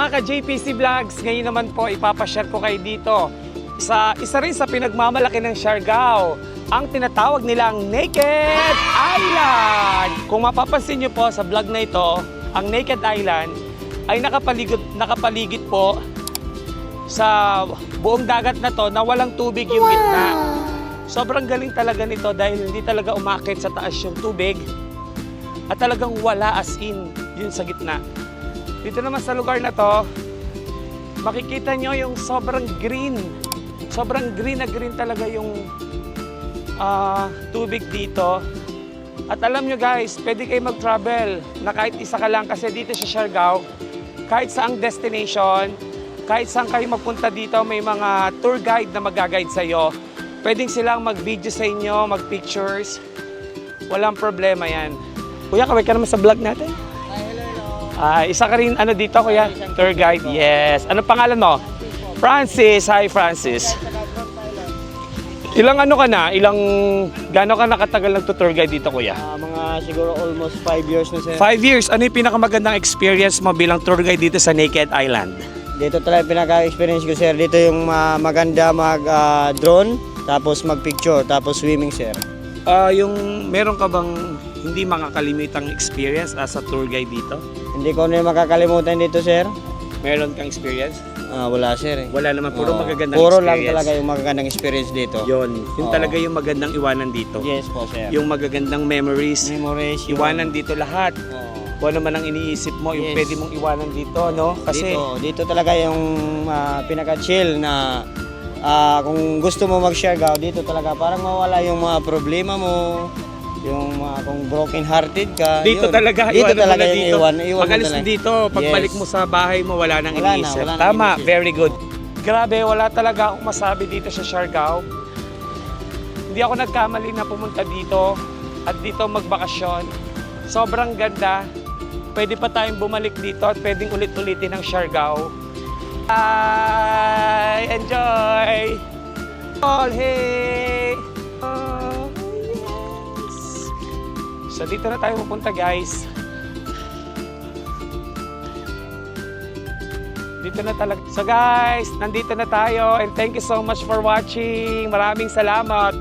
mga ka-JPC Vlogs, ngayon naman po ipapashare ko kayo dito sa isa rin sa pinagmamalaki ng Siargao, ang tinatawag nilang Naked Island. Kung mapapansin nyo po sa vlog na ito, ang Naked Island ay nakapaligid po sa buong dagat na to na walang tubig yung gitna. Sobrang galing talaga nito dahil hindi talaga umakit sa taas yung tubig at talagang wala as in yun sa gitna. Dito naman sa lugar na to, makikita nyo yung sobrang green. Sobrang green na green talaga yung tubig dito. At alam nyo guys, pwede kayo mag-travel na kahit isa ka lang kasi dito sa Siargao, kahit saang destination, kahit saan kayo magpunta dito, may mga tour guide na mag-guide sa'yo. Pwedeng silang mag-video sa inyo, mag-pictures. Walang problema yan. Kuya, kaway ka naman sa vlog natin. Isa ka rin dito kuya? Tour guide, yes. Ano pangalan mo? Francis. Hi Francis. Ilang gaano ka nakatagal nagtutour guide dito kuya? Mga siguro almost 5 years na sir. 5 years. Ano yung pinakamagandang experience mo bilang tour guide dito sa Naked Island? Dito talaga pinaka-experience ko sir. Dito yung maganda mag-drone, tapos mag-picture, tapos swimming sir. Yung meron ka bang hindi makakalimitang experience as a tour guide dito? Hindi ko na makakalimutan dito sir. Meron kang experience? Wala sir eh. Wala naman, puro magagandang puro experience. lang talaga yung magagandang experience dito. Yun talaga yung magandang iwanan dito. Yes po sir. Yung magagandang memories, iwanan dito lahat. Kung ano man ang iniisip mo, yung pwede mong iwanan dito, no? Kasi dito talaga yung pinaka-chill na kung gusto mo mag-Siargao, dito talaga parang mawala yung mga problema mo. Yung kung broken hearted ka, dito yun. talaga Dito talaga dito. iwan Pag-alis mo dito, pagbalik mo sa bahay mo, wala nang iniisip. Tama, very good. Grabe, wala talaga akong masabi dito sa Siargao. Hindi ako nagkamali na pumunta dito at dito magbakasyon. Sobrang ganda. Pwede pa tayong bumalik dito at pwedeng ulit-ulitin ang Siargao. Bye! Enjoy! All hey! So dito na tayo pupunta guys. Dito na talaga. So guys, nandito na tayo and thank you so much for watching. Maraming salamat.